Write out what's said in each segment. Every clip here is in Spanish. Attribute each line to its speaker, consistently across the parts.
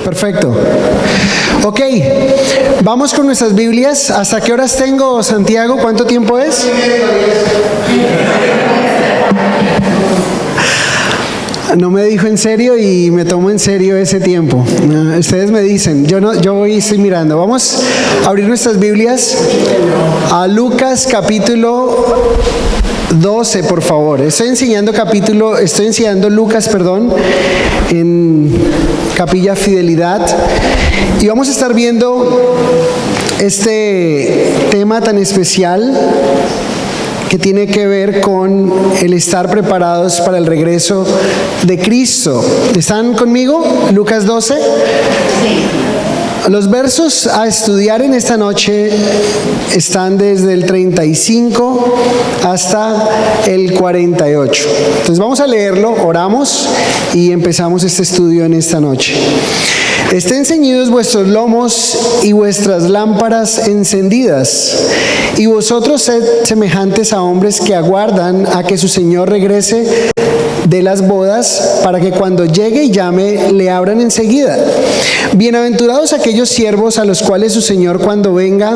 Speaker 1: Perfecto. Ok, vamos con nuestras Biblias. ¿Hasta qué horas tengo, Santiago? ¿Cuánto tiempo es? No me dijo en serio y me tomo en serio ese tiempo. Ustedes me dicen, yo hoy estoy mirando. Vamos a abrir nuestras Biblias a Lucas capítulo 12, por favor. Estoy enseñando Lucas, en Capilla Fidelidad. Y vamos a estar viendo este tema tan especial que tiene que ver con el estar preparados para el regreso de Cristo. ¿Están conmigo? Lucas 12. Los versos a estudiar en esta noche están desde el 35 hasta el 48. Entonces vamos a leerlo, oramos y empezamos este estudio en esta noche. Estén ceñidos vuestros lomos y vuestras lámparas encendidas, y vosotros sed semejantes a hombres que aguardan a que su Señor regrese de las bodas, para que cuando llegue y llame, le abran enseguida. Bienaventurados aquellos siervos a los cuales su Señor, cuando venga,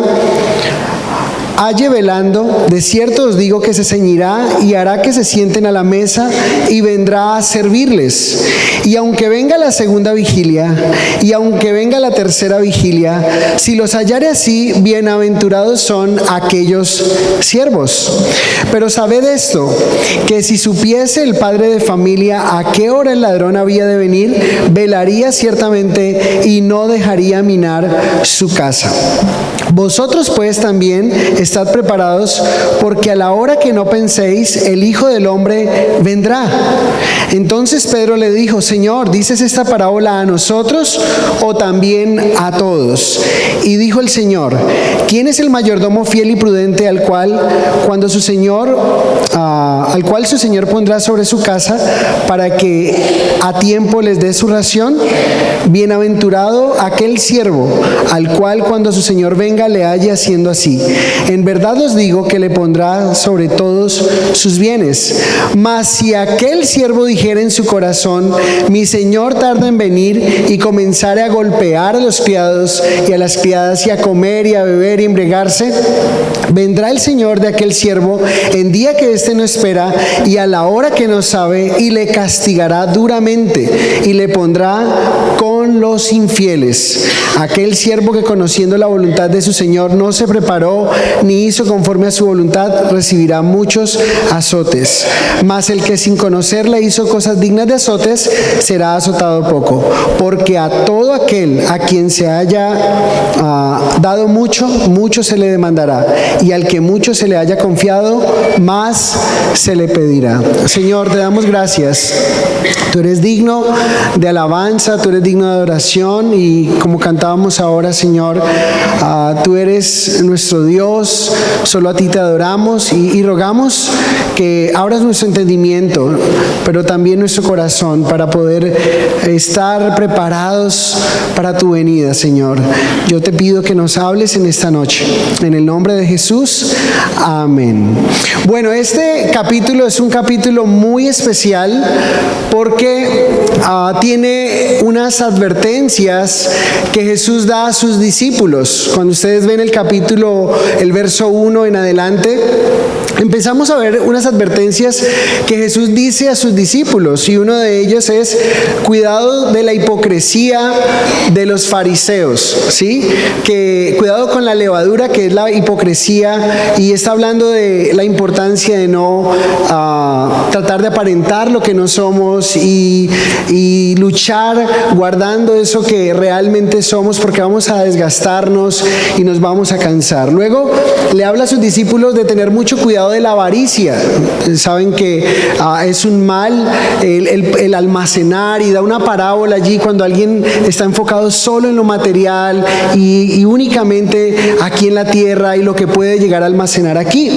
Speaker 1: halle velando. De cierto os digo que se ceñirá y hará que se sienten a la mesa y vendrá a servirles. Y aunque venga la segunda vigilia y aunque venga la tercera vigilia, si los hallare así, bienaventurados son aquellos siervos. Pero sabed esto, que si supiese el padre de familia a qué hora el ladrón había de venir, velaría ciertamente y no dejaría minar su casa. Vosotros pues también estad preparados, porque a la hora que no penséis, el Hijo del Hombre vendrá. Entonces Pedro le dijo: Señor, ¿dices esta parábola a nosotros o también a todos? Y dijo el Señor: ¿quién es el mayordomo fiel y prudente al cual su Señor pondrá sobre su casa para que a tiempo les dé su ración? Bienaventurado aquel siervo al cual cuando su Señor venga le halle haciendo así. En verdad os digo que le pondrá sobre todos sus bienes. Mas si aquel siervo dijera en su corazón: mi Señor tarda en venir, y comenzare a golpear a los criados y a las criadas, y a comer y a beber y embriagarse, vendrá el Señor de aquel siervo en día que éste no espera y a la hora que no sabe, y le castigará duramente y le pondrá con los infieles. Aquel siervo que, conociendo la voluntad de su Señor, no se preparó ni hizo conforme a su voluntad, recibirá muchos azotes. Mas el que sin conocerla hizo cosas dignas de azotes, será azotado poco. Porque a todo aquel a quien se haya dado mucho, mucho se le demandará, y al que mucho se le haya confiado, más se le pedirá. Señor, te damos gracias. Tú eres digno de alabanza, tú eres digno de adoración, y como cantábamos ahora, Señor, tú eres nuestro Dios, solo a ti te adoramos y rogamos que abras nuestro entendimiento, pero también nuestro corazón, para poder estar preparados para tu venida, Señor. Yo te pido que nos hables en esta noche, en el nombre de Jesús, amén. Bueno, este capítulo es un capítulo muy especial porque tiene unas advertencias que Jesús da a sus discípulos. Cuando ustedes ven el capítulo, el verso 1 en adelante, empezamos a ver unas advertencias que Jesús dice a sus discípulos, y uno de ellos es: cuidado de la hipocresía de los fariseos, ¿sí? Que cuidado con la levadura que es la hipocresía, y está hablando de la importancia de no tratar de aparentar lo que no somos y luchar guardando eso que realmente somos, porque vamos a desgastarnos y nos vamos a cansar. Luego le habla a sus discípulos de tener mucho cuidado de la avaricia. Saben que es un mal el almacenar, y da una parábola allí cuando alguien está enfocado solo en lo material y únicamente aquí en la tierra y lo que puede llegar a almacenar aquí.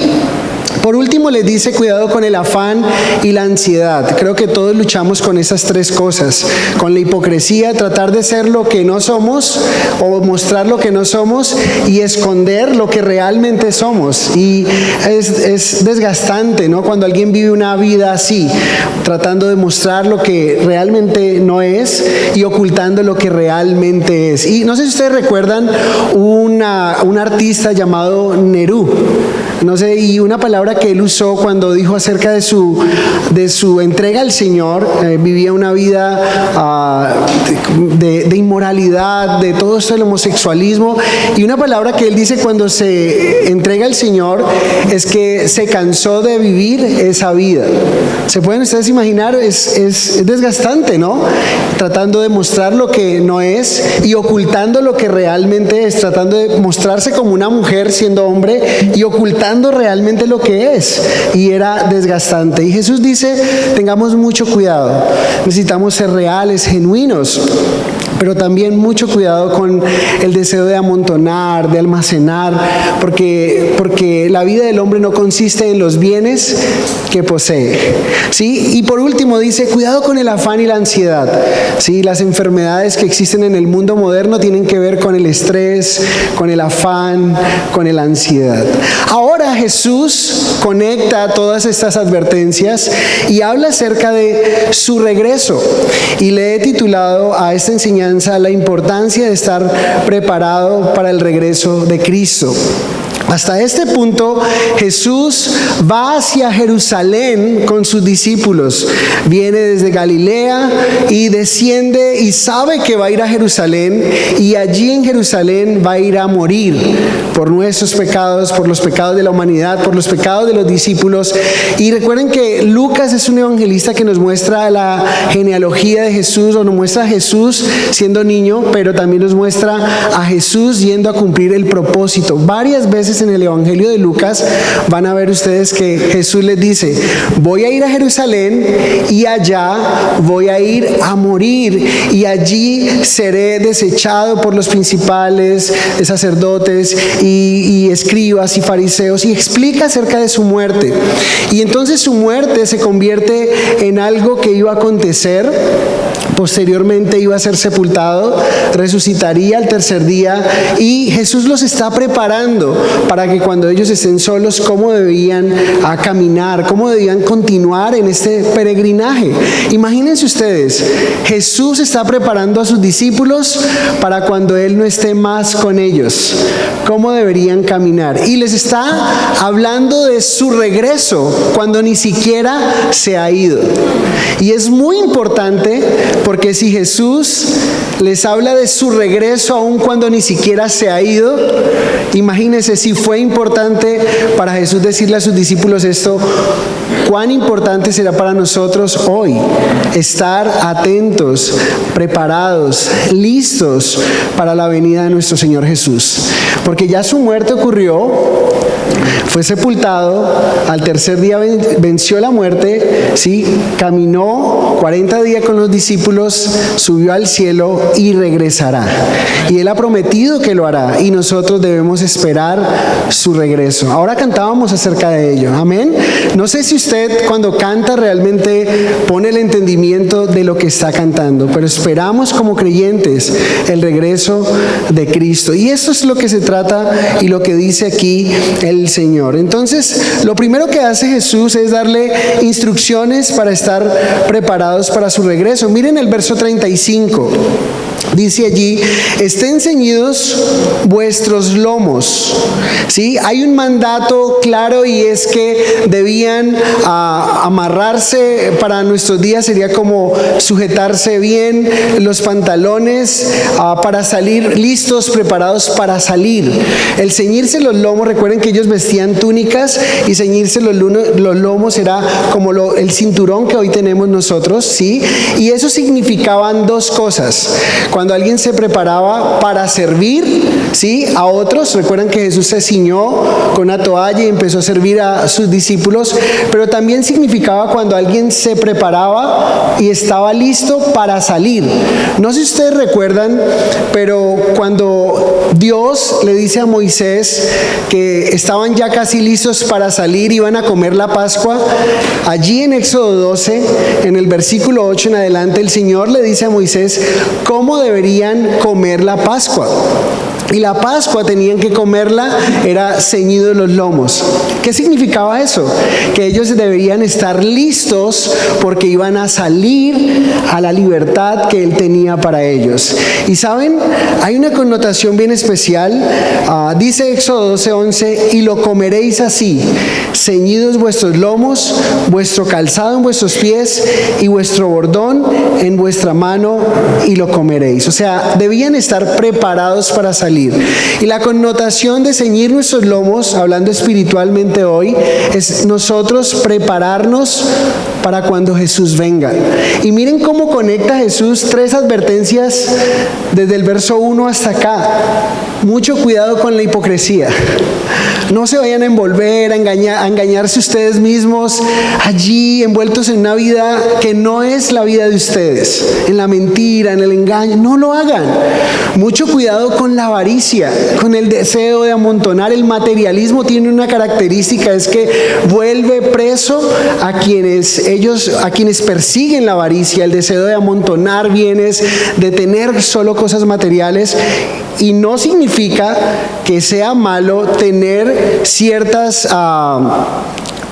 Speaker 1: Por último, les dice cuidado con el afán y la ansiedad. Creo que todos luchamos con esas tres cosas, con la hipocresía, tratar de ser lo que no somos o mostrar lo que no somos y esconder lo que realmente somos. Y es desgastante, ¿no? Cuando alguien vive una vida así, tratando de mostrar lo que realmente no es y ocultando lo que realmente es. Y no sé si ustedes recuerdan un artista llamado Nerú. No sé, y una palabra que él usó cuando dijo acerca de su entrega al Señor, vivía una vida de inmoralidad, de todo esto del homosexualismo, y una palabra que él dice cuando se entrega al Señor es que se cansó de vivir esa vida. ¿Se pueden ustedes imaginar? Es desgastante, ¿no? Tratando de mostrar lo que no es y ocultando lo que realmente es, tratando de mostrarse como una mujer siendo hombre y ocultando realmente lo que es, y era desgastante. Y Jesús dice, tengamos mucho cuidado, necesitamos ser reales, genuinos, pero también mucho cuidado con el deseo de amontonar, de almacenar, porque la vida del hombre no consiste en los bienes que posee, ¿sí? Y por último dice, cuidado con el afán y la ansiedad, ¿sí? Las enfermedades que existen en el mundo moderno tienen que ver con el estrés, con el afán, con la ansiedad. Ahora Jesús conecta todas estas advertencias y habla acerca de su regreso, y le he titulado a esta enseñanza la importancia de estar preparado para el regreso de Cristo. Hasta este punto, Jesús va hacia Jerusalén con sus discípulos. Viene desde Galilea y desciende y sabe que va a ir a Jerusalén, y allí en Jerusalén va a ir a morir por nuestros pecados, por los pecados de la humanidad, por los pecados de los discípulos. Y recuerden que Lucas es un evangelista que nos muestra la genealogía de Jesús, o nos muestra a Jesús siendo niño, pero también nos muestra a Jesús yendo a cumplir el propósito. Varias veces en el Evangelio de Lucas van a ver ustedes que Jesús les dice, voy a ir a Jerusalén y allá voy a ir a morir, y allí seré desechado por los principales sacerdotes y escribas y fariseos, y explica acerca de su muerte. Y entonces su muerte se convierte en algo que iba a acontecer. Posteriormente iba a ser sepultado, resucitaría al tercer día, y Jesús los está preparando para que cuando ellos estén solos, cómo debían caminar, cómo debían continuar en este peregrinaje. Imagínense ustedes, Jesús está preparando a sus discípulos para cuando Él no esté más con ellos, cómo deberían caminar, y les está hablando de su regreso cuando ni siquiera se ha ido. Y es muy importante, porque si Jesús les habla de su regreso aun cuando ni siquiera se ha ido, imagínense si fue importante para Jesús decirle a sus discípulos esto, cuán importante será para nosotros hoy estar atentos, preparados, listos para la venida de nuestro Señor Jesús. Porque ya su muerte ocurrió, fue sepultado, al tercer día venció la muerte, ¿sí? Caminó 40 días con los discípulos, subió al cielo y regresará. Y Él ha prometido que lo hará, y nosotros debemos esperar su regreso. Ahora cantábamos acerca de ello, amén. No sé si usted cuando canta realmente pone el entendimiento de lo que está cantando, pero esperamos como creyentes el regreso de Cristo. Y eso es lo que se trata y lo que dice aquí el Señor. Entonces, lo primero que hace Jesús es darle instrucciones para estar preparados para su regreso. Miren el verso 35. Dice allí, estén ceñidos vuestros lomos. ¿Sí? Hay un mandato claro, y es que debían amarrarse. Para nuestros días sería como sujetarse bien los pantalones para salir listos, preparados para salir. El ceñirse los lomos, recuerden que ellos vestían túnicas, y ceñirse los lomos era como el cinturón que hoy tenemos nosotros, ¿sí? Y eso significaban dos cosas. Cuando alguien se preparaba para servir, ¿sí?, a otros, recuerdan que Jesús se ciñó con una toalla y empezó a servir a sus discípulos, pero también significaba cuando alguien se preparaba y estaba listo para salir. No sé si ustedes recuerdan, pero cuando Dios le dice a Moisés que estaba estaban ya casi listos para salir, iban a comer la Pascua. Allí en Éxodo 12, en el versículo 8 en adelante, el Señor le dice a Moisés cómo deberían comer la Pascua. Y la Pascua tenían que comerla, era ceñidos los lomos. ¿Qué significaba eso? Que ellos deberían estar listos porque iban a salir a la libertad que Él tenía para ellos. Y saben, hay una connotación bien especial. Dice Éxodo 12:11, y lo comeréis así, ceñidos vuestros lomos, vuestro calzado en vuestros pies y vuestro bordón en vuestra mano, y lo comeréis. O sea, debían estar preparados para salir. Y la connotación de ceñir nuestros lomos, hablando espiritualmente hoy, es nosotros prepararnos para cuando Jesús venga. Y miren cómo conecta Jesús 3 advertencias desde el verso 1 hasta acá. Mucho cuidado con la hipocresía. No se vayan a envolver, a engañarse ustedes mismos allí envueltos en una vida que no es la vida de ustedes, en la mentira, en el engaño. No lo hagan. Mucho cuidado con la avaricia, con el deseo de amontonar. El materialismo tiene una característica, es que vuelve preso a quienes persiguen la avaricia, el deseo de amontonar bienes, de tener solo cosas materiales. Y no significa que sea malo tener ciertas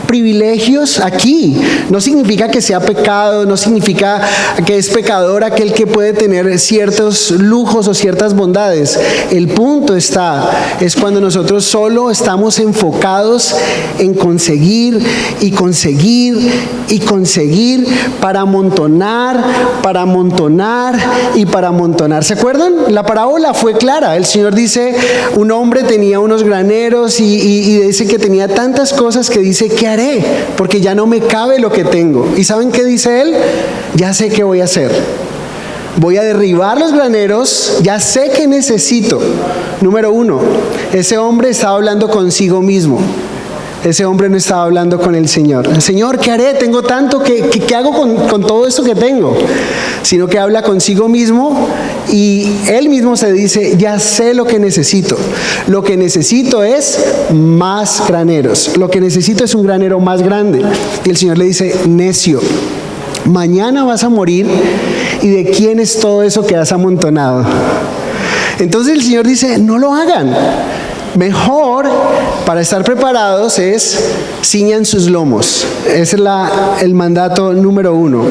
Speaker 1: privilegios aquí. No significa que sea pecado, no significa que es pecador aquel que puede tener ciertos lujos o ciertas bondades. El punto es cuando nosotros solo estamos enfocados en conseguir y conseguir y conseguir para amontonar y para amontonar. ¿Se acuerdan? La parábola fue clara. El Señor dice, un hombre tenía unos graneros y dice que tenía tantas cosas que dice, ¿qué haré? Porque ya no me cabe lo que tengo. ¿Y saben qué dice él? Ya sé qué voy a hacer. Voy a derribar los graneros, ya sé qué necesito. Número 1, ese hombre estaba hablando consigo mismo. Ese hombre no estaba hablando con el Señor. Señor, ¿qué haré? Tengo tanto, ¿qué hago con todo esto que tengo? Sino que habla consigo mismo y él mismo se dice, ya sé lo que necesito. Lo que necesito es más graneros. Lo que necesito es un granero más grande. Y el Señor le dice, necio, mañana vas a morir, ¿y de quién es todo eso que has amontonado? Entonces el Señor dice, no lo hagan. Mejor, para estar preparados, es ciñan sus lomos. Ese es el mandato número 1.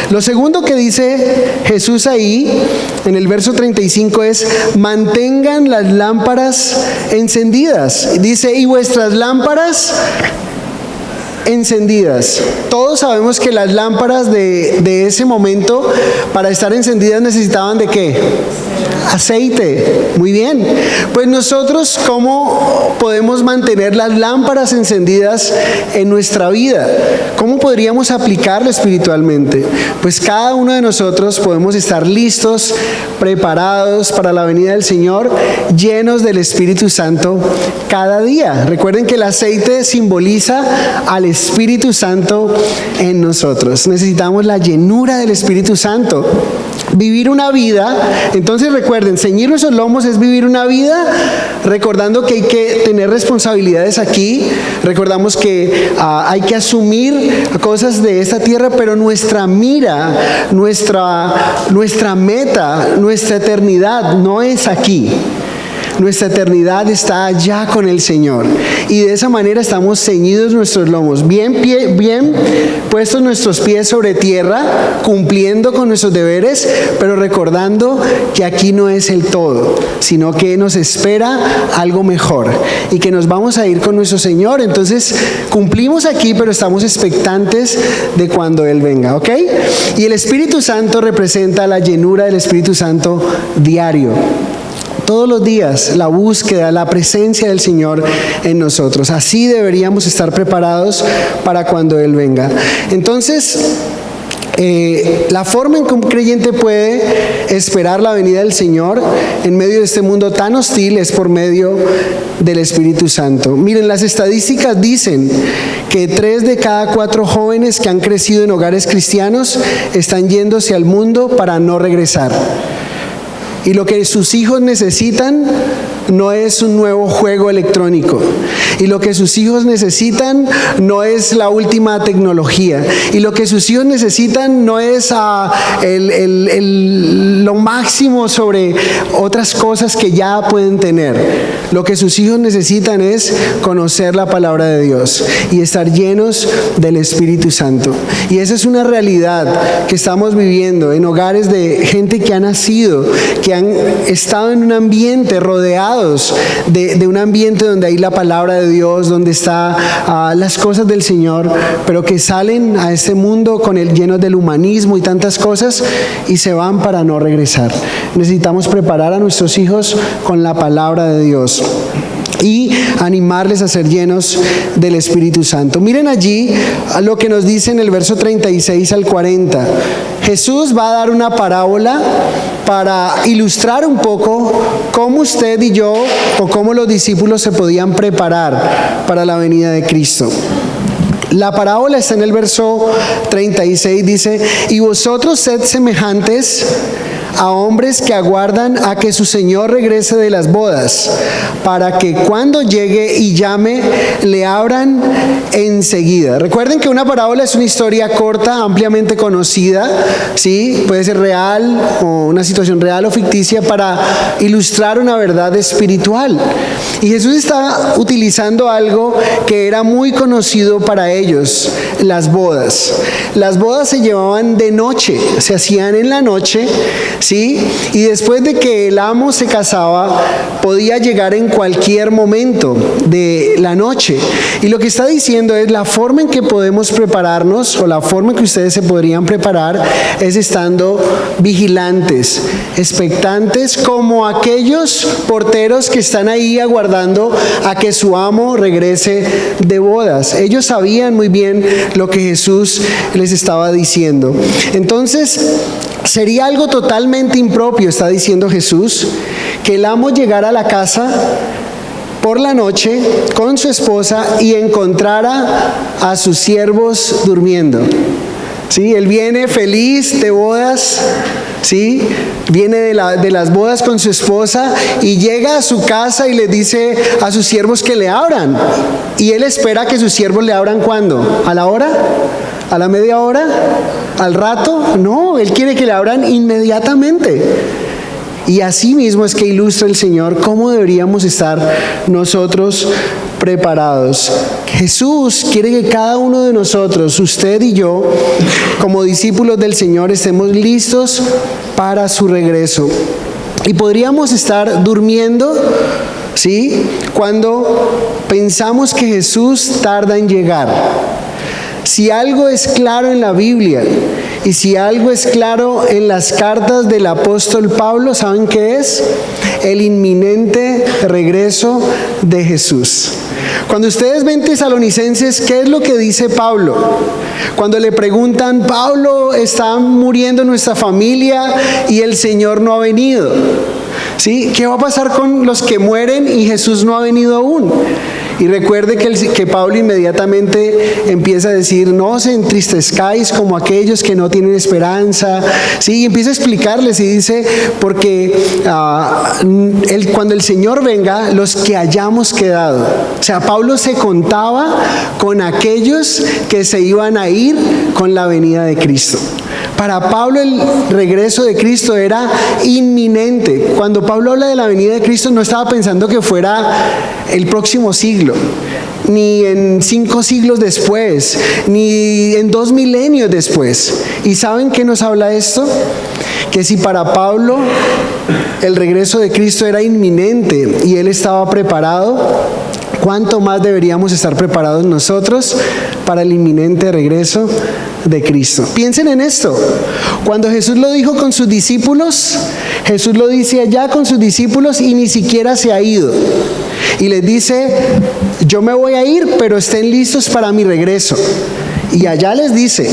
Speaker 1: Lo segundo que dice Jesús ahí, en el verso 35, es mantengan las lámparas encendidas. Dice, y vuestras lámparas encendidas. Todos sabemos que las lámparas de ese momento, para estar encendidas, necesitaban ¿de qué? Aceite. Muy bien. Pues nosotros, ¿cómo podemos mantener las lámparas encendidas en nuestra vida? ¿Cómo podríamos aplicarlo espiritualmente? Pues cada uno de nosotros podemos estar listos, preparados para la venida del Señor, llenos del Espíritu Santo cada día. Recuerden que el aceite simboliza al Espíritu Santo en nosotros. Necesitamos la llenura del Espíritu Santo. Vivir una vida, entonces recuerden, ceñir nuestros lomos es vivir una vida recordando que hay que tener responsabilidades aquí. Recordamos que hay que asumir cosas de esta tierra, pero nuestra mira, nuestra meta, nuestra eternidad no es aquí. Nuestra eternidad está allá con el Señor. Y de esa manera estamos ceñidos nuestros lomos, bien puestos nuestros pies sobre tierra, cumpliendo con nuestros deberes, pero recordando que aquí no es el todo, sino que nos espera algo mejor y que nos vamos a ir con nuestro Señor. Entonces cumplimos aquí, pero estamos expectantes de cuando Él venga, ¿ok? Y el Espíritu Santo representa la llenura del Espíritu Santo diario. Todos los días, la búsqueda, la presencia del Señor en nosotros. Así deberíamos estar preparados para cuando Él venga. Entonces, la forma en que un creyente puede esperar la venida del Señor en medio de este mundo tan hostil es por medio del Espíritu Santo. Miren, las estadísticas dicen que 3 de cada 4 jóvenes que han crecido en hogares cristianos están yéndose al mundo para no regresar. Y lo que sus hijos necesitan no es un nuevo juego electrónico. Y lo que sus hijos necesitan no es la última tecnología. Y lo que sus hijos necesitan no es lo máximo sobre otras cosas que ya pueden tener. Lo que sus hijos necesitan es conocer la palabra de Dios y estar llenos del Espíritu Santo. Y esa es una realidad que estamos viviendo en hogares de gente que ha nacido, que han estado en un ambiente rodeados de un ambiente donde hay la palabra de Dios, donde está las cosas del Señor, pero que salen a este mundo llenos del humanismo y tantas cosas y se van para no regresar. Necesitamos preparar a nuestros hijos con la palabra de Dios y animarles a ser llenos del Espíritu Santo. Miren allí lo que nos dice en el verso 36 al 40. Jesús va a dar una parábola para ilustrar un poco cómo usted y yo, o cómo los discípulos se podían preparar para la venida de Cristo. La parábola está en el verso 36, dice: y vosotros sed semejantes a hombres que aguardan a que su Señor regrese de las bodas, para que cuando llegue y llame, le abran enseguida. Recuerden que una parábola es una historia corta, ampliamente conocida, ¿sí? Puede ser real o una situación real o ficticia para ilustrar una verdad espiritual. Y Jesús está utilizando algo que era muy conocido para ellos: las bodas. Las bodas se llevaban de noche, se hacían en la noche, ¿sí? Y después de que el amo se casaba, podía llegar en cualquier momento de la noche. Y lo que está diciendo es: la forma en que podemos prepararnos, o la forma en que ustedes se podrían preparar, es estando vigilantes, expectantes, como aquellos porteros que están ahí aguardando a que su amo regrese de bodas. Ellos sabían muy bien lo que Jesús les estaba diciendo. Entonces, sería algo totalmente impropio, está diciendo Jesús, que el amo llegara a la casa por la noche con su esposa y encontrara a sus siervos durmiendo. ¿Sí? Él viene feliz de bodas, ¿sí? Viene de las bodas con su esposa y llega a su casa y le dice a sus siervos que le abran. Y él espera que sus siervos le abran, ¿cuándo? ¿A la hora? ¿A la media hora? ¿Al rato? No, él quiere que le abran inmediatamente. Y así mismo es que ilustra el Señor cómo deberíamos estar nosotros preparados. Jesús quiere que cada uno de nosotros, usted y yo, como discípulos del Señor, estemos listos para su regreso. Y podríamos estar durmiendo, ¿sí?, cuando pensamos que Jesús tarda en llegar. Si algo es claro en la Biblia y si algo es claro en las cartas del apóstol Pablo, ¿saben qué es? El inminente regreso de Jesús. Cuando ustedes ven Tesalonicenses, ¿qué es lo que dice Pablo? Cuando le preguntan: Pablo, está muriendo nuestra familia y el Señor no ha venido, ¿sí? ¿Qué va a pasar con los que mueren y Jesús no ha venido aún? Y recuerde que Pablo inmediatamente empieza a decir: no os entristezcáis como aquellos que no tienen esperanza, ¿sí? Y empieza a explicarles y dice: porque cuando el Señor venga, los que hayamos quedado. O sea, Pablo se contaba con aquellos que se iban a ir con la venida de Cristo. Para Pablo el regreso de Cristo era inminente. Cuando Pablo habla de la venida de Cristo, no estaba pensando que fuera el próximo siglo, ni en 5 siglos después, ni en 2 milenios después. ¿Y saben qué nos habla esto? Que si para Pablo el regreso de Cristo era inminente y él estaba preparado, ¿cuánto más deberíamos estar preparados nosotros para el inminente regreso de Cristo? Piensen en esto. Cuando Jesús lo dijo con sus discípulos, Jesús lo dice allá con sus discípulos y ni siquiera se ha ido. Y les dice: yo me voy a ir, pero estén listos para mi regreso. Y allá les dice.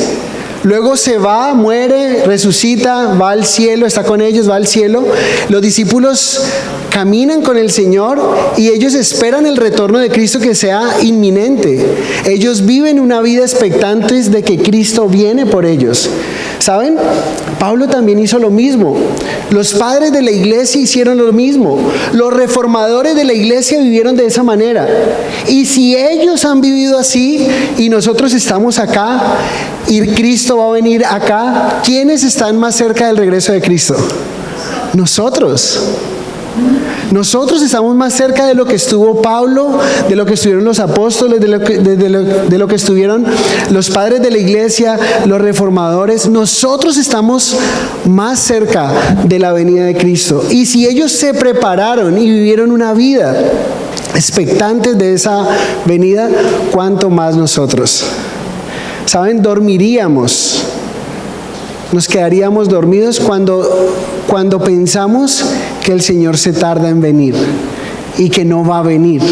Speaker 1: Luego se va, muere, resucita, va al cielo, está con ellos, va al cielo. Los discípulos caminan con el Señor y ellos esperan el retorno de Cristo que sea inminente. Ellos viven una vida expectantes de que Cristo viene por ellos. ¿Saben? Pablo también hizo lo mismo. Los padres de la iglesia hicieron lo mismo. Los reformadores de la iglesia vivieron de esa manera. Y si ellos han vivido así y nosotros estamos acá y Cristo va a venir acá, ¿quiénes están más cerca del regreso de Cristo? Nosotros. Nosotros estamos más cerca de lo que estuvo Pablo, de lo que estuvieron los apóstoles, de lo que estuvieron los padres de la iglesia, los reformadores. Nosotros estamos más cerca de la venida de Cristo. Y si ellos se prepararon y vivieron una vida expectantes de esa venida, ¿cuánto más nosotros? ¿Saben? Dormiríamos. Nos quedaríamos dormidos cuando pensamos que el Señor se tarda en venir y que no va a venir.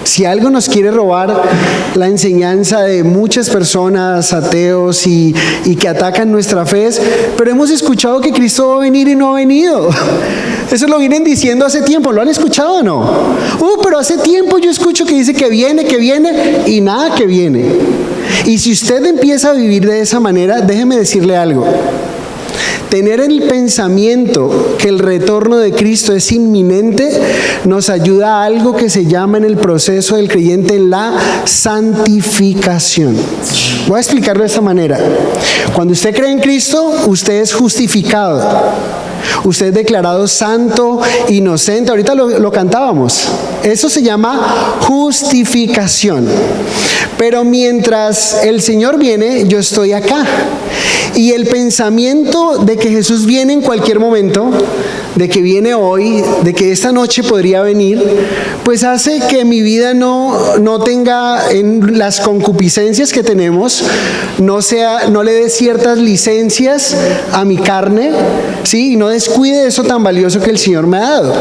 Speaker 1: Si algo nos quiere robar la enseñanza de muchas personas, ateos y que atacan nuestra fe, pero hemos escuchado que Cristo va a venir y no ha venido. Eso lo vienen diciendo hace tiempo. ¿Lo han escuchado o no? Pero hace tiempo yo escucho que dice que viene y nada que viene. Y si usted empieza a vivir de esa manera, déjeme decirle algo. Tener el pensamiento que el retorno de Cristo es inminente nos ayuda a algo que se llama en el proceso del creyente la santificación. Voy a explicarlo de esta manera. Cuando usted cree en Cristo, usted es justificado. Usted es declarado santo, inocente. Ahorita lo cantábamos. Eso se llama justificación. Pero mientras el Señor viene, yo estoy acá. Y el pensamiento de que Jesús viene en cualquier momento, de que viene hoy, de que esta noche podría venir, pues hace que mi vida no tenga en las concupiscencias que tenemos, no le dé ciertas licencias a mi carne, ¿sí? Y no descuide eso tan valioso que el Señor me ha dado.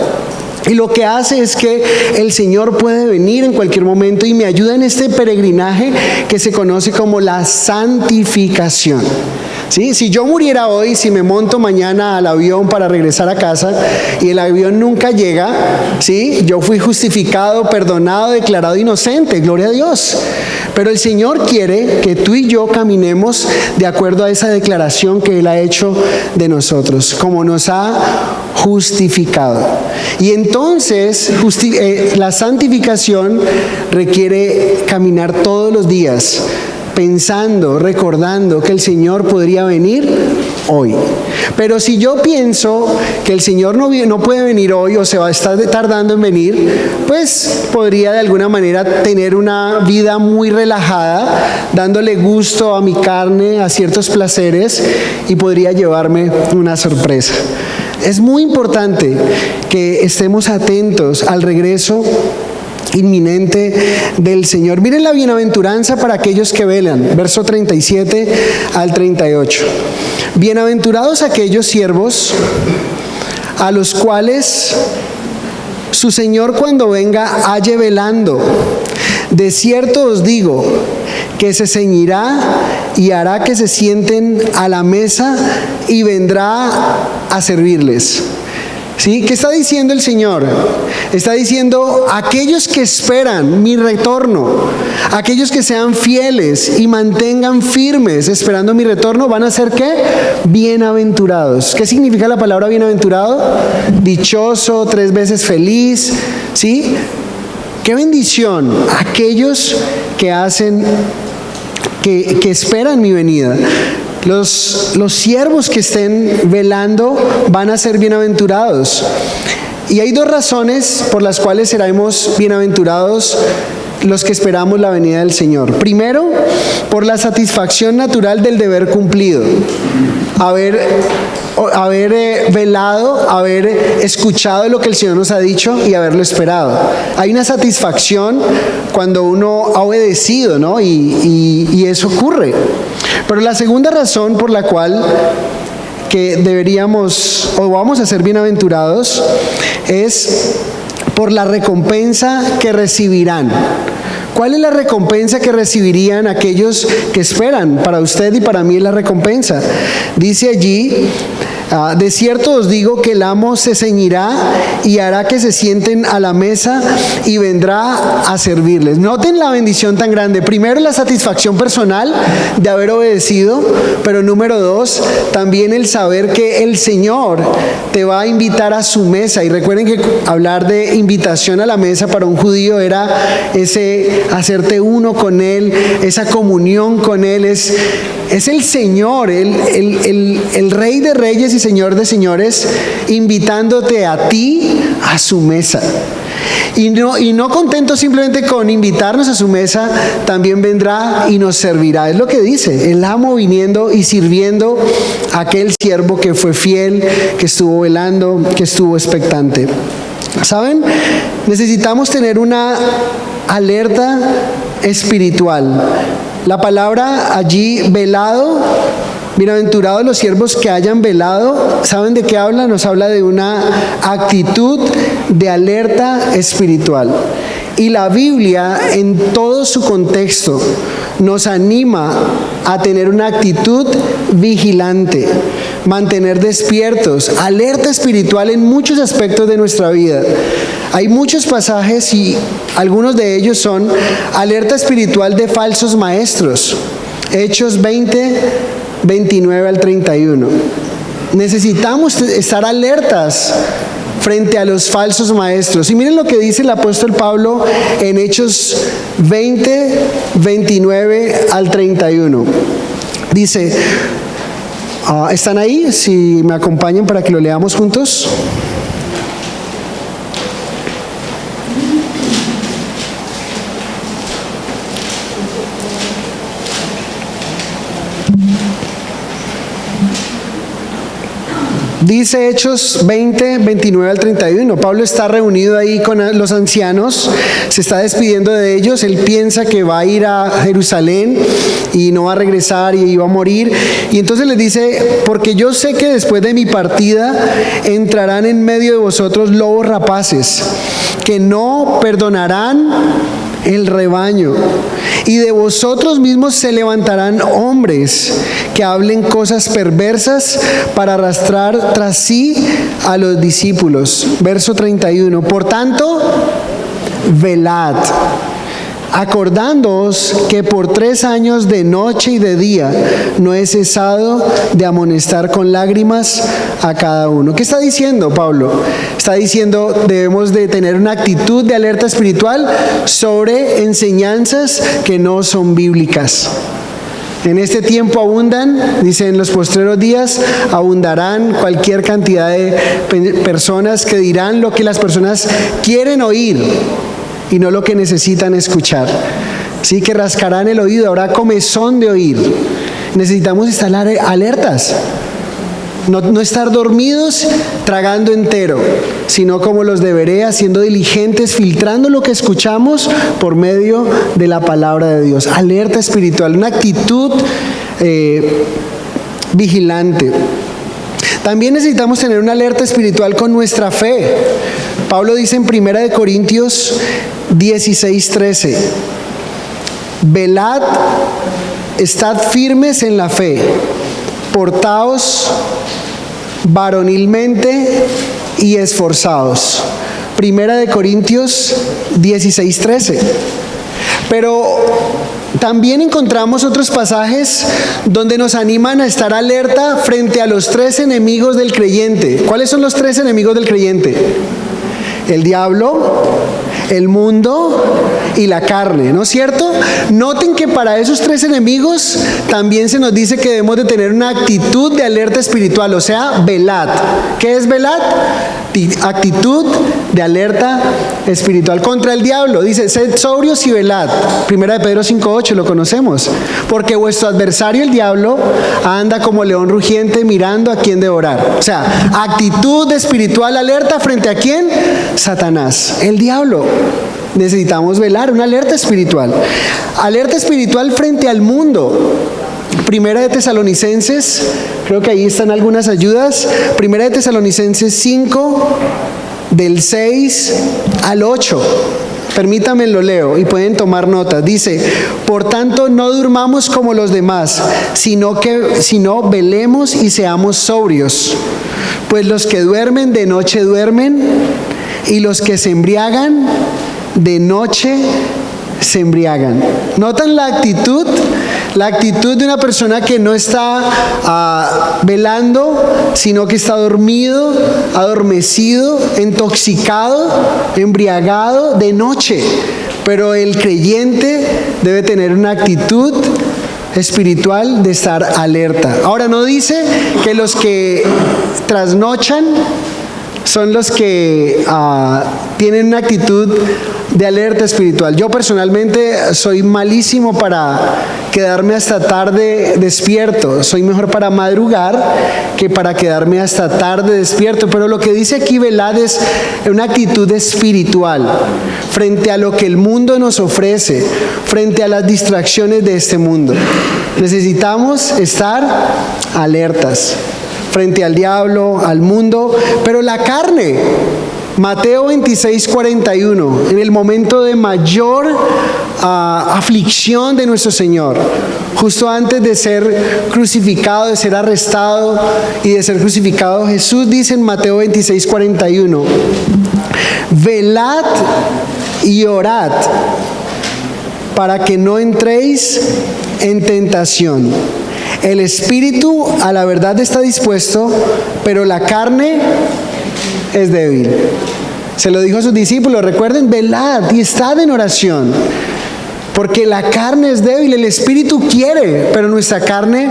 Speaker 1: Y lo que hace es que el Señor puede venir en cualquier momento y me ayuda en este peregrinaje que se conoce como la santificación. ¿Sí? Si yo muriera hoy, si me monto mañana al avión para regresar a casa y el avión nunca llega, ¿sí? Yo fui justificado, perdonado, declarado inocente, gloria a Dios. Pero el Señor quiere que tú y yo caminemos de acuerdo a esa declaración que Él ha hecho de nosotros, como nos ha justificado. Y entonces la santificación requiere caminar todos los días pensando, recordando que el Señor podría venir hoy. Pero si yo pienso que el Señor no puede venir hoy o se va a estar tardando en venir, pues podría de alguna manera tener una vida muy relajada, dándole gusto a mi carne, a ciertos placeres, y podría llevarme una sorpresa. Es muy importante que estemos atentos al regreso inminente del Señor. Miren la bienaventuranza para aquellos que velan, verso 37 al 38. Bienaventurados aquellos siervos a los cuales su Señor cuando venga halle velando. De cierto os digo que se ceñirá y hará que se sienten a la mesa y vendrá a servirles. ¿Sí? ¿Qué está diciendo el Señor? Está diciendo, aquellos que esperan mi retorno, aquellos que sean fieles y mantengan firmes esperando mi retorno, van a ser ¿qué? Bienaventurados. ¿Qué significa la palabra bienaventurado? Dichoso, 3 veces feliz, ¿sí? ¡Qué bendición! Aquellos que hacen, que esperan mi venida. Los siervos que estén velando van a ser bienaventurados. Y hay 2 razones por las cuales seremos bienaventurados los que esperamos la venida del Señor. Primero, por la satisfacción natural del deber cumplido. Haber velado, haber escuchado lo que el Señor nos ha dicho y haberlo esperado. Hay una satisfacción cuando uno ha obedecido, ¿no? Y eso ocurre. Pero la segunda razón por la cual que deberíamos o vamos a ser bienaventurados es por la recompensa que recibirán. ¿Cuál es la recompensa que recibirían aquellos que esperan? Para usted y para mí es la recompensa. Dice allí De cierto os digo que el amo se ceñirá y hará que se sienten a la mesa y vendrá a servirles. Noten la bendición tan grande. Primero, la satisfacción personal de haber obedecido, pero número dos, también el saber que el Señor te va a invitar a su mesa. Y recuerden que hablar de invitación a la mesa para un judío era ese hacerte uno con Él, esa comunión con Él. Es el Señor, el Rey de Reyes y Señor de Señores, invitándote a ti a su mesa. Y no contento simplemente con invitarnos a su mesa, también vendrá y nos servirá. Es lo que dice, el amo viniendo y sirviendo a aquel siervo que fue fiel, que estuvo velando, que estuvo expectante. ¿Saben? Necesitamos tener una alerta espiritual. La palabra allí, velado, bienaventurados los siervos que hayan velado, ¿saben de qué habla? Nos habla de una actitud de alerta espiritual. Y la Biblia, en todo su contexto, nos anima a tener una actitud vigilante, mantener despiertos, alerta espiritual en muchos aspectos de nuestra vida. Hay muchos pasajes y algunos de ellos son alerta espiritual de falsos maestros. Hechos 20, 29 al 31. Necesitamos estar alertas frente a los falsos maestros. Y miren lo que dice el apóstol Pablo en Hechos 20, 29 al 31. Dice, ¿están ahí? Si me acompañan para que lo leamos juntos. Dice Hechos 20, 29 al 31. Pablo está reunido ahí con los ancianos, se está despidiendo de ellos. Él piensa que va a ir a Jerusalén y no va a regresar y va a morir. Y entonces les dice, porque yo sé que después de mi partida entrarán en medio de vosotros lobos rapaces, que no perdonarán el rebaño. Y de vosotros mismos se levantarán hombres que hablen cosas perversas para arrastrar tras sí a los discípulos. Verso 31. Por tanto, velad, acordándoos que por 3 años de noche y de día no he cesado de amonestar con lágrimas a cada uno. ¿Qué está diciendo Pablo? Está diciendo, debemos de tener una actitud de alerta espiritual sobre enseñanzas que no son bíblicas. En este tiempo abundan, dice, en los postreros días abundarán cualquier cantidad de personas que dirán lo que las personas quieren oír y no lo que necesitan escuchar. Sí, que rascarán el oído, habrá comezón de oír. Necesitamos estar alertas. No estar dormidos tragando entero, sino como los de Berea, siendo diligentes, filtrando lo que escuchamos por medio de la palabra de Dios. Alerta espiritual, una actitud vigilante. También necesitamos tener una alerta espiritual con nuestra fe. Pablo dice en 1 Corintios 16:13, velad, estad firmes en la fe, portaos varonilmente y esforzados. 1 Corintios 16:13. Pero también encontramos otros pasajes donde nos animan a estar alerta frente a los 3 enemigos del creyente. ¿Cuáles son los 3 enemigos del creyente? El diablo, el mundo y la carne, ¿no es cierto? Noten que para esos 3 enemigos también se nos dice que debemos de tener una actitud de alerta espiritual, o sea, velad. ¿Qué es velad? Actitud de alerta espiritual contra el diablo. Dice, sed sobrios y velad. 1 Pedro 5:8, lo conocemos. Porque vuestro adversario el diablo anda como león rugiente mirando a quién devorar. O sea, actitud espiritual alerta frente a quién? Satanás, el diablo. Necesitamos velar, una alerta espiritual. Alerta espiritual frente al mundo. 1 Tesalonicenses, creo que ahí están algunas ayudas. 1 Tesalonicenses 5, del 6 al 8. Permítanme lo leo y pueden tomar notas. Dice, por tanto no durmamos como los demás, sino velemos y seamos sobrios. Pues los que duermen de noche duermen, y los que se embriagan de noche se embriagan. ¿Notan la actitud? La actitud de una persona que no está velando, sino que está dormido, adormecido, intoxicado, embriagado de noche. Pero el creyente debe tener una actitud espiritual de estar alerta. Ahora, no dice que los que trasnochan son los que tienen una actitud de alerta espiritual. Yo personalmente soy malísimo para quedarme hasta tarde despierto. Soy mejor para madrugar que para quedarme hasta tarde despierto. Pero lo que dice aquí velad es una actitud espiritual frente a lo que el mundo nos ofrece, frente a las distracciones de este mundo. Necesitamos estar alertas frente al diablo, al mundo, pero la carne. Mateo 26:41, en el momento de mayor aflicción de nuestro Señor, justo antes de ser crucificado, de ser arrestado y de ser crucificado, Jesús dice en Mateo 26:41, velad y orad para que no entréis en tentación. El espíritu a la verdad está dispuesto, pero la carne es débil. Se lo dijo a sus discípulos, recuerden, velad y estad en oración, porque la carne es débil, el espíritu quiere, pero nuestra carne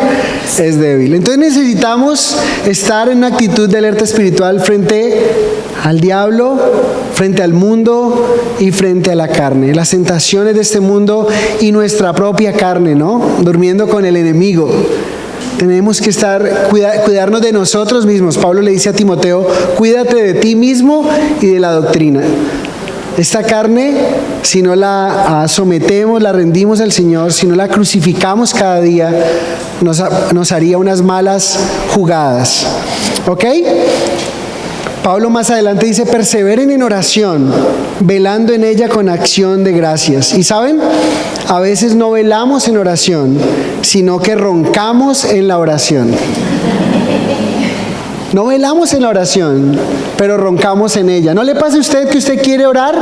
Speaker 1: es débil. Entonces necesitamos estar en una actitud de alerta espiritual frente al diablo, frente al mundo y frente a la carne, las tentaciones de este mundo y nuestra propia carne, ¿no? Durmiendo con el enemigo. Tenemos que cuidarnos de nosotros mismos. Pablo le dice a Timoteo, cuídate de ti mismo y de la doctrina. Esta carne, si no la sometemos, la rendimos al Señor, si no la crucificamos cada día, nos haría unas malas jugadas. ¿Ok? Pablo más adelante dice, perseveren en oración, velando en ella con acción de gracias. Y ¿saben? A veces no velamos en oración, sino que roncamos en la oración. No velamos en la oración, pero roncamos en ella. ¿No le pasa a usted que usted quiere orar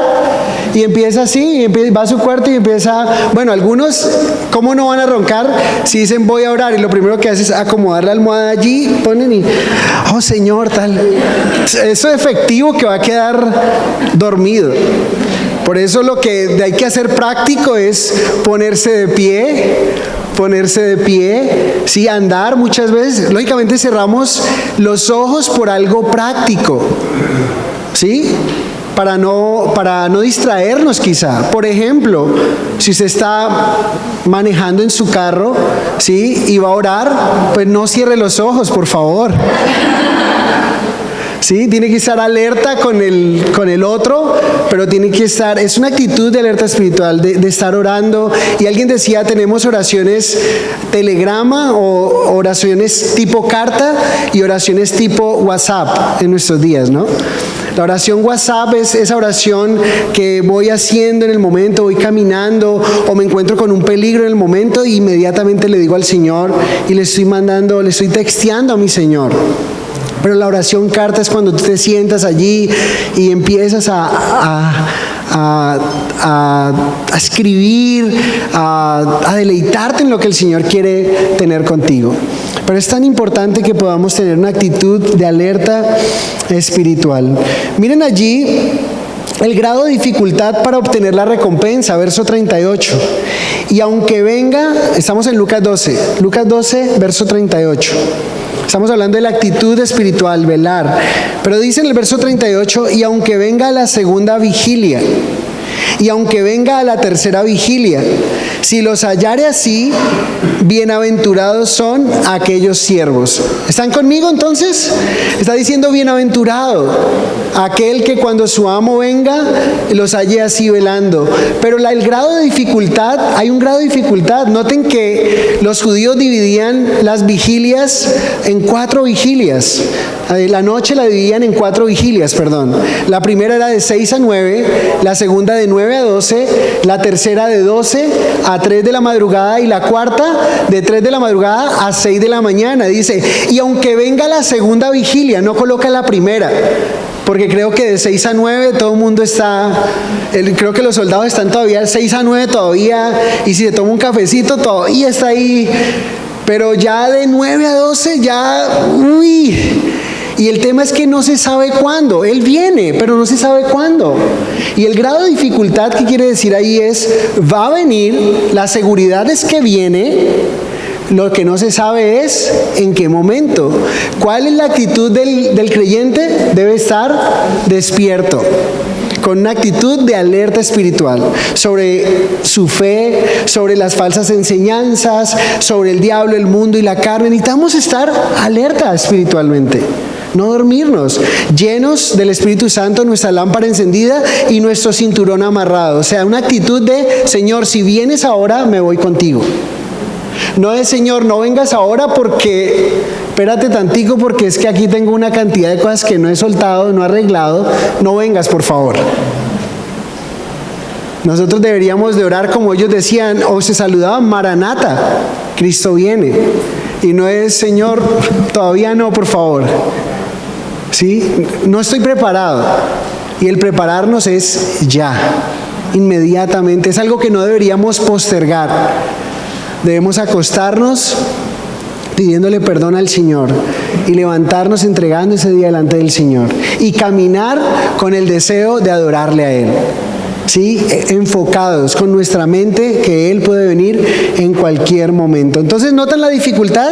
Speaker 1: y empieza así, y va a su cuarto y empieza, bueno, algunos, ¿cómo no van a roncar si dicen voy a orar? Y lo primero que hace es acomodar la almohada allí, ponen y, oh Señor, tal. Eso es efectivo que va a quedar dormido. Por eso lo que hay que hacer práctico es ponerse de pie, sí, andar muchas veces. Lógicamente cerramos los ojos por algo práctico, ¿sí? Para no distraernos quizá. Por ejemplo, si usted está manejando en su carro, ¿sí? Y va a orar, pues no cierre los ojos, por favor. ¿Sí? Tiene que estar alerta con el otro, pero tiene que estar, es una actitud de alerta espiritual, de estar orando. Y alguien decía, tenemos oraciones telegrama o oraciones tipo carta y oraciones tipo WhatsApp en nuestros días, ¿no? La oración WhatsApp es esa oración que voy haciendo en el momento, voy caminando o me encuentro con un peligro en el momento e inmediatamente le digo al Señor y le estoy texteando a mi Señor. Pero la oración carta es cuando tú te sientas allí y empiezas a escribir, a deleitarte en lo que el Señor quiere tener contigo. Pero es tan importante que podamos tener una actitud de alerta espiritual. Miren allí el grado de dificultad para obtener la recompensa, verso 38. Y aunque venga, estamos en Lucas 12, verso 38. Estamos hablando de la actitud espiritual, velar. Pero dice en el verso 38, y aunque venga la segunda vigilia, y aunque venga a la tercera vigilia, si los hallare así, bienaventurados son aquellos siervos. ¿Están conmigo entonces? Está diciendo bienaventurado aquel que cuando su amo venga los halle así velando. Pero el grado de dificultad, hay un grado de dificultad. Noten que los judíos dividían las vigilias en 4 vigilias. La noche la dividían en 4 vigilias, perdón. La primera era de 6 a 9, la segunda de 9 a 12, la tercera de 12 a 3 de la madrugada y la cuarta de 3 de la madrugada a 6 de la mañana. Dice, y aunque venga la segunda vigilia, no coloca la primera, porque creo que de 6 a 9 todo el mundo está, creo que los soldados están todavía de 6 a 9 todavía, y si se toma un cafecito todavía está ahí, pero ya de 9 a 12 ya, uy. Y el tema es que no se sabe cuándo. Él viene, pero no se sabe cuándo. Y el grado de dificultad que quiere decir ahí es, va a venir, la seguridad es que viene, lo que no se sabe es en qué momento. ¿Cuál es la actitud del creyente? Debe estar despierto, con una actitud de alerta espiritual sobre su fe, sobre las falsas enseñanzas, sobre el diablo, el mundo y la carne. Necesitamos estar alerta espiritualmente. No dormirnos, llenos del Espíritu Santo, nuestra lámpara encendida y nuestro cinturón amarrado. O sea, una actitud de, Señor, si vienes ahora, me voy contigo. No es, Señor, no vengas ahora porque, espérate tantico porque es que aquí tengo una cantidad de cosas que no he soltado, no he arreglado. No vengas, por favor. Nosotros deberíamos de orar como ellos decían, o se saludaban, Maranata, Cristo viene. Y no es, Señor, todavía no, por favor. ¿Sí? No estoy preparado. Y el prepararnos es ya, inmediatamente. Es algo que no deberíamos postergar. Debemos acostarnos pidiéndole perdón al Señor y levantarnos entregando ese día delante del Señor y caminar con el deseo de adorarle a Él. ¿Sí? Enfocados con nuestra mente que Él puede venir en cualquier momento. Entonces, ¿notan la dificultad?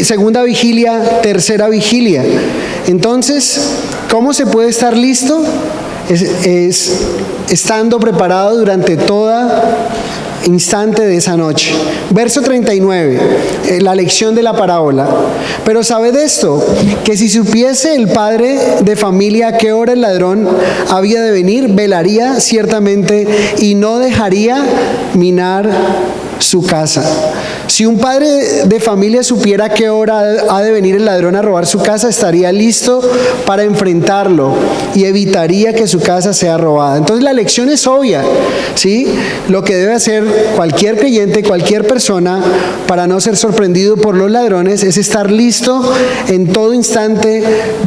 Speaker 1: Segunda vigilia, tercera vigilia. Entonces, ¿cómo se puede estar listo? Es estando preparado durante toda instante de esa noche. Verso 39, la lección de la parábola. Pero sabed esto, que si supiese el padre de familia a qué hora el ladrón había de venir, velaría ciertamente y no dejaría minar su casa. Si un padre de familia supiera a qué hora ha de venir el ladrón a robar su casa, estaría listo para enfrentarlo y evitaría que su casa sea robada. Entonces la lección es obvia, ¿sí? Lo que debe hacer cualquier creyente, cualquier persona, para no ser sorprendido por los ladrones, es estar listo en todo instante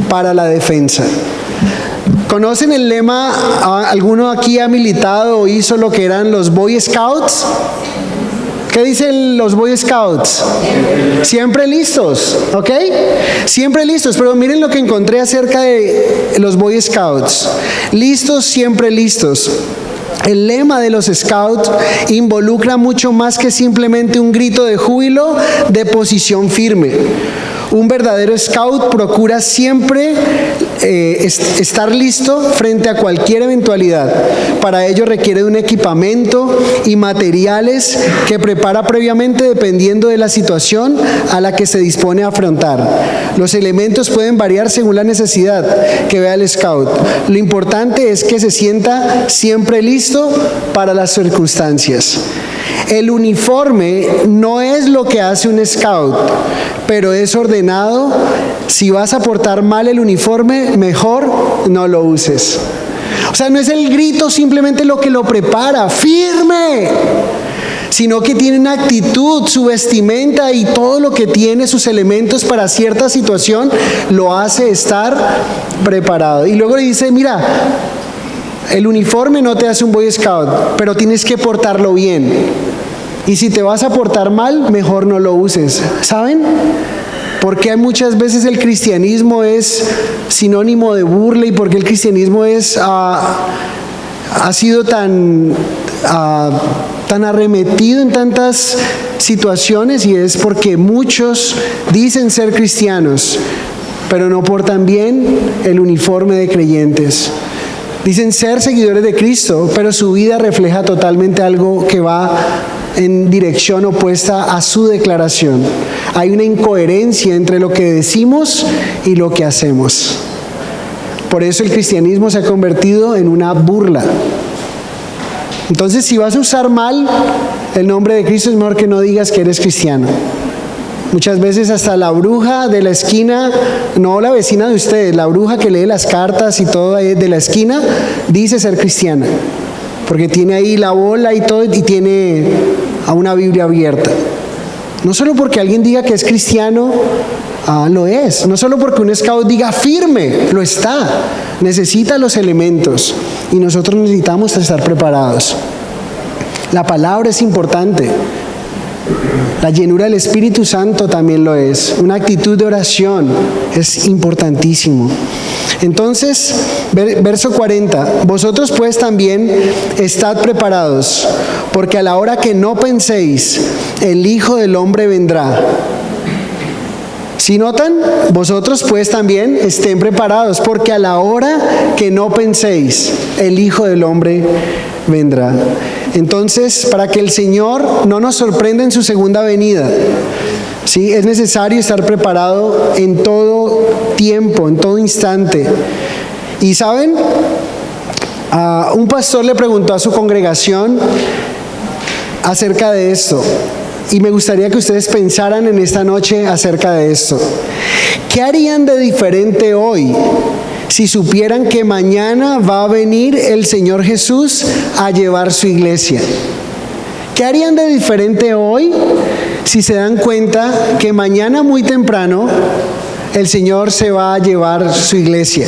Speaker 1: para la defensa. ¿Conocen el lema? ¿Alguno aquí ha militado o hizo lo que eran los Boy Scouts? ¿Qué dicen los Boy Scouts? Siempre listos, ¿ok? Siempre listos, pero miren lo que encontré acerca de los Boy Scouts. Listos, siempre listos. El lema de los Scouts involucra mucho más que simplemente un grito de júbilo de posición firme. Un verdadero scout procura siempre estar listo frente a cualquier eventualidad. Para ello requiere de un equipamiento y materiales que prepara previamente dependiendo de la situación a la que se dispone a afrontar. Los elementos pueden variar según la necesidad que vea el scout. Lo importante es que se sienta siempre listo para las circunstancias. El uniforme no es lo que hace un scout, pero es ordenado. Si vas a portar mal el uniforme, mejor no lo uses. O sea, no es el grito simplemente lo que lo prepara, firme, sino que tiene una actitud, su vestimenta y todo lo que tiene, sus elementos para cierta situación, lo hace estar preparado. Y luego le dice, mira, el uniforme no te hace un Boy Scout, pero tienes que portarlo bien. Y si te vas a portar mal, mejor no lo uses. ¿Saben? Porque muchas veces el cristianismo es sinónimo de burla y porque el cristianismo ha sido tan arremetido en tantas situaciones, y es porque muchos dicen ser cristianos, pero no portan bien el uniforme de creyentes. Dicen ser seguidores de Cristo, pero su vida refleja totalmente algo que va en dirección opuesta a su declaración. Hay una incoherencia entre lo que decimos y lo que hacemos. Por eso el cristianismo se ha convertido en una burla. Entonces, si vas a usar mal el nombre de Cristo, es mejor que no digas que eres cristiano. Muchas veces hasta la bruja de la esquina, no la vecina de ustedes, la bruja que lee las cartas y todo de la esquina, dice ser cristiana, porque tiene ahí la bola y todo, y tiene a una Biblia abierta. No solo porque alguien diga que es cristiano, lo es. No solo porque un scout diga firme, lo está. Necesita los elementos y nosotros necesitamos estar preparados. La palabra es importante. La llenura del Espíritu Santo también lo es. Una actitud de oración es importantísimo. Entonces, verso 40, vosotros pues también estad preparados, porque a la hora que no penséis, el Hijo del Hombre vendrá. ¿Sí notan? Vosotros pues también estén preparados, porque a la hora que no penséis, el Hijo del Hombre vendrá. Entonces, para que el Señor no nos sorprenda en su segunda venida, ¿sí? Es necesario estar preparado en todo tiempo, en todo instante. Y ¿saben? Un pastor le preguntó a su congregación acerca de esto. Y me gustaría que ustedes pensaran en esta noche acerca de esto. ¿Qué harían de diferente hoy si supieran que mañana va a venir el Señor Jesús a llevar su iglesia? ¿Qué harían de diferente hoy si se dan cuenta que mañana muy temprano el Señor se va a llevar su iglesia?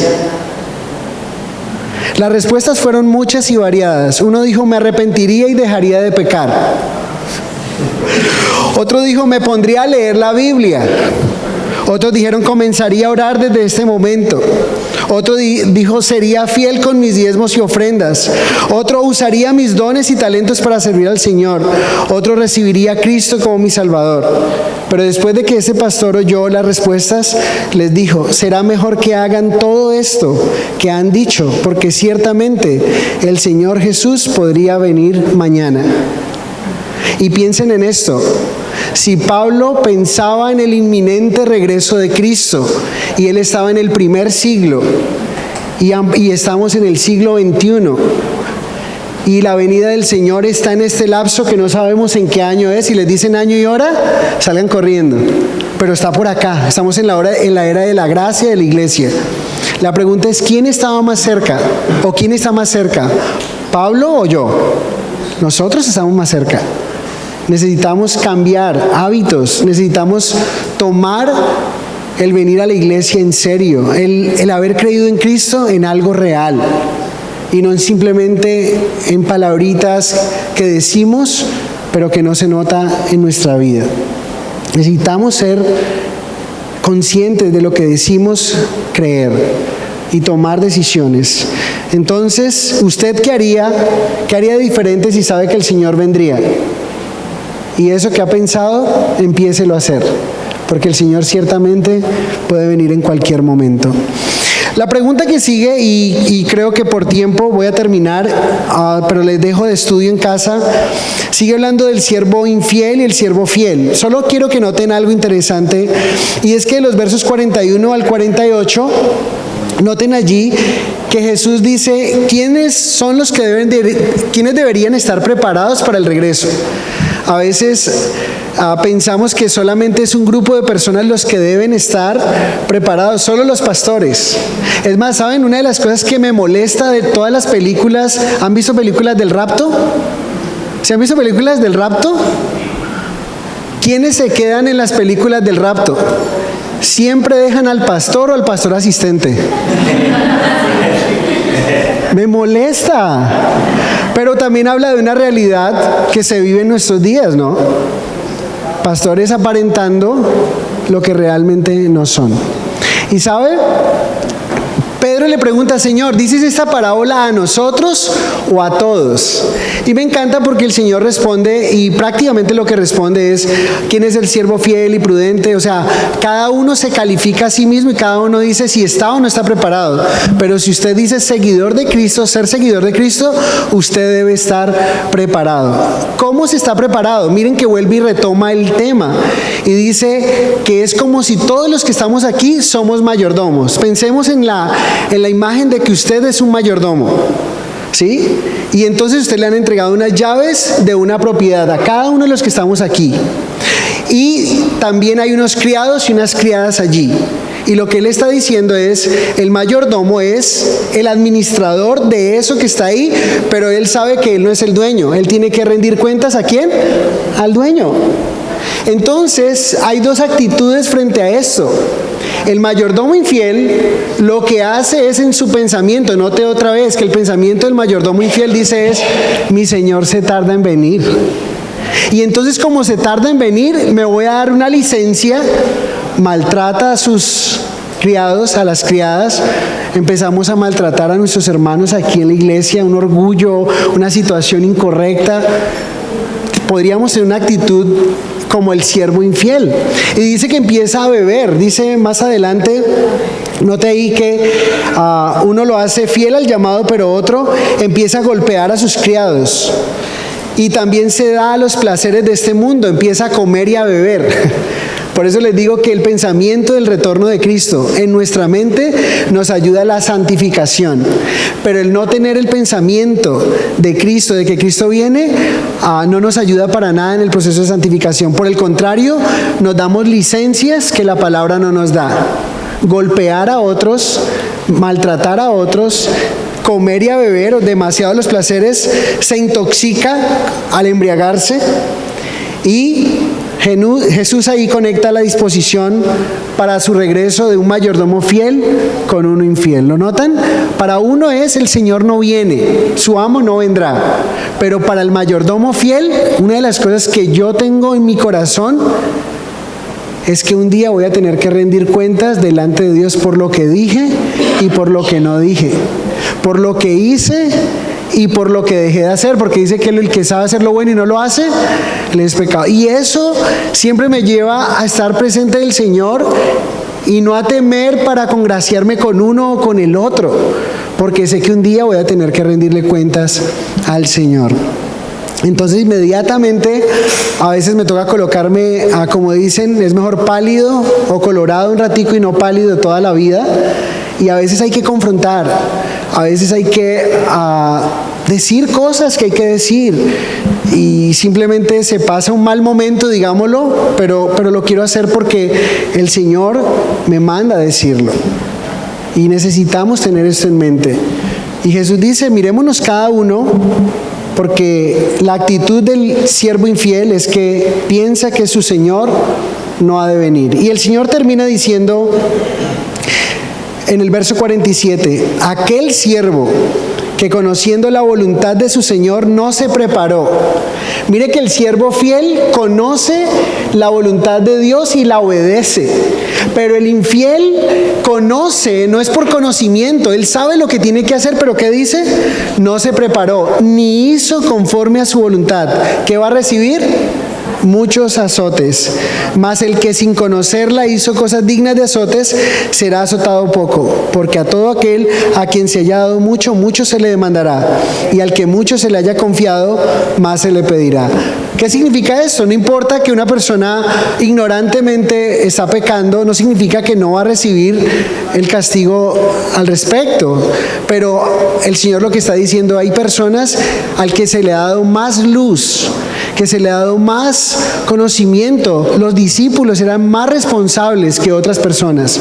Speaker 1: Las respuestas fueron muchas y variadas. Uno dijo, me arrepentiría y dejaría de pecar. Otro dijo, me pondría a leer la Biblia. Otros dijeron, comenzaría a orar desde este momento. Otro dijo, sería fiel con mis diezmos y ofrendas. Otro usaría mis dones y talentos para servir al Señor. Otro recibiría a Cristo como mi Salvador. Pero después de que ese pastor oyó las respuestas, les dijo, será mejor que hagan todo esto que han dicho, porque ciertamente el Señor Jesús podría venir mañana. Y piensen en esto. Si Pablo pensaba en el inminente regreso de Cristo y él estaba en el primer siglo y estamos en el siglo XXI y la venida del Señor está en este lapso que no sabemos en qué año es, y les dicen año y hora, salgan corriendo, pero está por acá. Estamos en la era de la gracia de la iglesia. La pregunta es, ¿quién estaba más cerca? ¿O quién está más cerca? ¿Pablo o yo? Nosotros estamos más cerca. Necesitamos cambiar hábitos, necesitamos tomar el venir a la iglesia en serio, el haber creído en Cristo en algo real y no simplemente en palabritas que decimos pero que no se nota en nuestra vida. Necesitamos ser conscientes de lo que decimos creer y tomar decisiones. Entonces, ¿usted qué haría? ¿Qué haría diferente si sabe que el Señor vendría? Y eso que ha pensado, empiécelo a hacer, porque el Señor ciertamente puede venir en cualquier momento. La pregunta que sigue, y creo que por tiempo voy a terminar, pero les dejo de estudio en casa, sigue hablando del siervo infiel y el siervo fiel. Solo quiero que noten algo interesante, y es que en los versos 41 al 48, noten allí que Jesús dice, ¿quiénes son los que quiénes deberían estar preparados para el regreso? A veces pensamos que solamente es un grupo de personas los que deben estar preparados, solo los pastores. Es más, ¿saben? Una de las cosas que me molesta de todas las películas, ¿han visto películas del rapto? ¿Se han visto películas del rapto? ¿Quiénes se quedan en las películas del rapto? Siempre dejan al pastor o al pastor asistente. Me molesta. Pero también habla de una realidad que se vive en nuestros días, ¿no? Pastores aparentando lo que realmente no son. Y ¿sabe? Pedro le pregunta, Señor, ¿dices esta parábola a nosotros o a todos? Y me encanta porque el Señor responde, y prácticamente lo que responde es, ¿quién es el siervo fiel y prudente? O sea, cada uno se califica a sí mismo y cada uno dice si está o no está preparado. Pero si usted dice seguidor de Cristo, ser seguidor de Cristo, usted debe estar preparado. ¿Cómo se está preparado? Miren que vuelve y retoma el tema y dice que es como si todos los que estamos aquí somos mayordomos. Pensemos en la imagen de que usted es un mayordomo, ¿sí? Y entonces usted le han entregado unas llaves de una propiedad a cada uno de los que estamos aquí. Y también hay unos criados y unas criadas allí. Y lo que él está diciendo es, el mayordomo es el administrador de eso que está ahí, pero él sabe que él no es el dueño. Él tiene que rendir cuentas ¿a quién? Al dueño. Entonces, hay dos actitudes frente a esto. El mayordomo infiel lo que hace es en su pensamiento, note otra vez que el pensamiento del mayordomo infiel dice es, mi señor se tarda en venir. Y entonces como se tarda en venir, me voy a dar una licencia, maltrata a sus criados, a las criadas, empezamos a maltratar a nuestros hermanos aquí en la iglesia, un orgullo, una situación incorrecta. Podríamos tener una actitud como el siervo infiel. Y dice que empieza a beber, dice más adelante, note ahí que uno lo hace fiel al llamado, pero otro empieza a golpear a sus criados. Y también se da a los placeres de este mundo, empieza a comer y a beber. Por eso les digo que el pensamiento del retorno de Cristo en nuestra mente nos ayuda a la santificación. Pero el no tener el pensamiento de Cristo, de que Cristo viene, no nos ayuda para nada en el proceso de santificación. Por el contrario, nos damos licencias que la palabra no nos da. Golpear a otros, maltratar a otros, comer y a beber, demasiado los placeres, se intoxica al embriagarse. Y Jesús ahí conecta la disposición para su regreso de un mayordomo fiel con uno infiel. ¿Lo notan? Para uno es el Señor no viene, su amo no vendrá. Pero para el mayordomo fiel, una de las cosas que yo tengo en mi corazón es que un día voy a tener que rendir cuentas delante de Dios por lo que dije y por lo que no dije, por lo que hice y por lo que dejé de hacer, porque dice que el que sabe hacer lo bueno y no lo hace, le es pecado. Y eso siempre me lleva a estar presente del Señor y no a temer para congraciarme con uno o con el otro, porque sé que un día voy a tener que rendirle cuentas al Señor. Entonces inmediatamente a veces me toca colocarme, como dicen, es mejor pálido o colorado un ratico y no pálido toda la vida. Y a veces hay que confrontar, a veces hay que decir cosas que hay que decir. Y simplemente se pasa un mal momento, digámoslo, pero lo quiero hacer porque el Señor me manda a decirlo. Y necesitamos tener esto en mente. Y Jesús dice, mirémonos cada uno, porque la actitud del siervo infiel es que piensa que su Señor no ha de venir. Y el Señor termina diciendo en el verso 47, aquel siervo que conociendo la voluntad de su Señor no se preparó. Mire que el siervo fiel conoce la voluntad de Dios y la obedece. Pero el infiel conoce, no es por conocimiento, él sabe lo que tiene que hacer, pero ¿qué dice? No se preparó, ni hizo conforme a su voluntad. ¿Qué va a recibir? Muchos azotes. Mas el que sin conocerla hizo cosas dignas de azotes, será azotado poco. Porque a todo aquel a quien se haya dado mucho, mucho se le demandará. Y al que mucho se le haya confiado, más se le pedirá. ¿Qué significa eso? No importa que una persona ignorantemente está pecando, no significa que no va a recibir el castigo al respecto. Pero el Señor lo que está diciendo, hay personas al que se le ha dado más luz, que se le ha dado más conocimiento. Los discípulos eran más responsables que otras personas,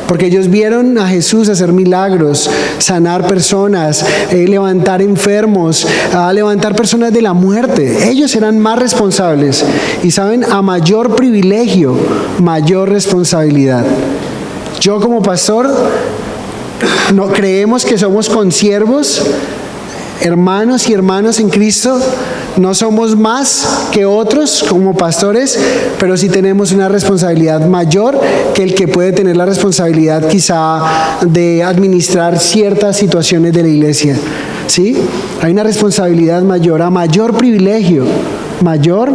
Speaker 1: porque ellos vieron a Jesús hacer milagros, sanar personas, levantar enfermos, levantar personas de la muerte. Ellos eran más responsables. Y saben, a mayor privilegio, mayor responsabilidad. Yo como pastor, no creemos que somos consiervos, hermanos y hermanas en Cristo. No somos más que otros como pastores, pero sí tenemos una responsabilidad mayor que el que puede tener la responsabilidad quizá de administrar ciertas situaciones de la iglesia. ¿Sí? Hay una responsabilidad mayor, a mayor privilegio, mayor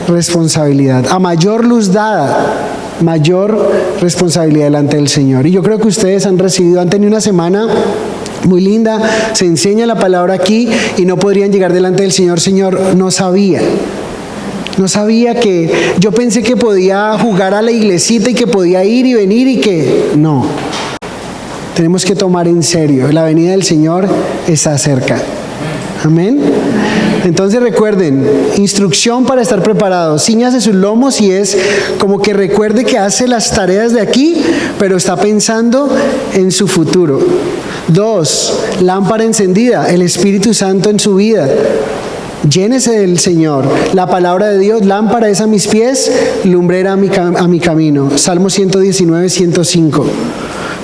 Speaker 1: responsabilidad, a mayor luz dada, mayor responsabilidad delante del Señor. Y yo creo que ustedes han tenido una semana muy linda, se enseña la palabra aquí y no podrían llegar delante del Señor: Señor, no sabía que, yo pensé que podía jugar a la iglesita y que podía ir y venir y que no. Tenemos que tomar en serio, la venida del Señor está cerca. Amén. Entonces recuerden, instrucción para estar preparados: ciñase sus lomos, y es como que recuerde que hace las tareas de aquí, pero está pensando en su futuro. 2, lámpara encendida, el Espíritu Santo en su vida. Llénese del Señor. La palabra de Dios: lámpara es a mis pies, lumbrera a mi camino. Salmo 119, 105.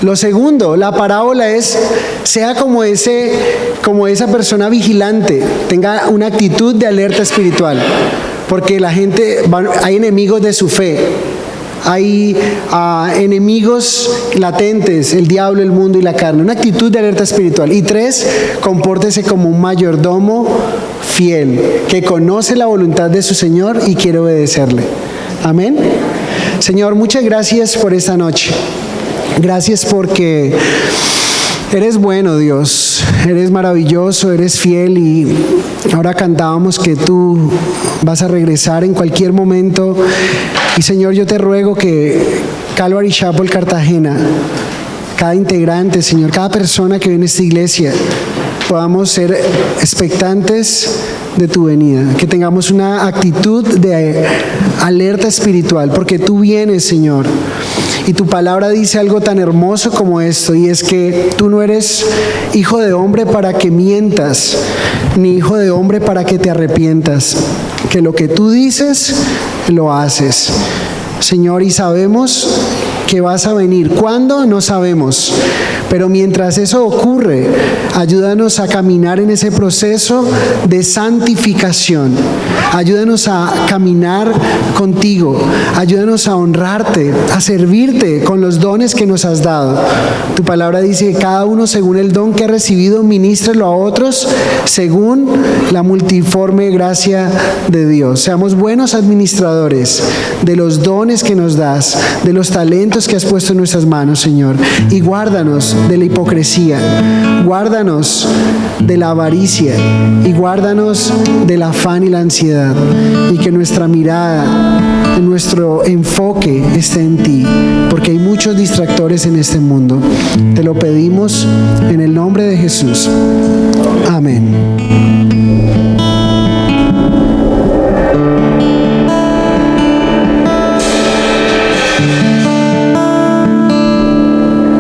Speaker 1: Lo segundo, la parábola es: sea como esa persona vigilante, tenga una actitud de alerta espiritual, porque hay enemigos de su fe, hay enemigos latentes, el diablo, el mundo y la carne. Una actitud de alerta espiritual. Y 3, compórtese como un mayordomo fiel, que conoce la voluntad de su Señor y quiere obedecerle. Amén. Señor, muchas gracias por esta noche. Gracias porque eres bueno, Dios, eres maravilloso, eres fiel, y ahora cantábamos que tú vas a regresar en cualquier momento. Y Señor, yo te ruego que Calvary Chapel Cartagena, cada integrante, Señor, cada persona que viene a esta iglesia, podamos ser expectantes de tu venida, que tengamos una actitud de alerta espiritual, porque tú vienes, Señor. Y tu palabra dice algo tan hermoso como esto, y es que tú no eres hijo de hombre para que mientas, ni hijo de hombre para que te arrepientas, que lo que tú dices, lo haces, Señor. Y sabemos que vas a venir. ¿Cuándo? No sabemos. Pero mientras eso ocurre, ayúdanos a caminar en ese proceso de santificación. Ayúdanos a caminar contigo. Ayúdanos a honrarte, a servirte con los dones que nos has dado. Tu palabra dice que cada uno, según el don que ha recibido, ministrelo a otros según la multiforme gracia de Dios. Seamos buenos administradores de los dones que nos das, de los talentos que has puesto en nuestras manos, Señor. Y guárdanos de la hipocresía, guárdanos de la avaricia, y guárdanos del afán y la ansiedad, y que nuestra mirada, nuestro enfoque esté en ti, porque hay muchos distractores en este mundo. Te lo pedimos en el nombre de Jesús. Amén.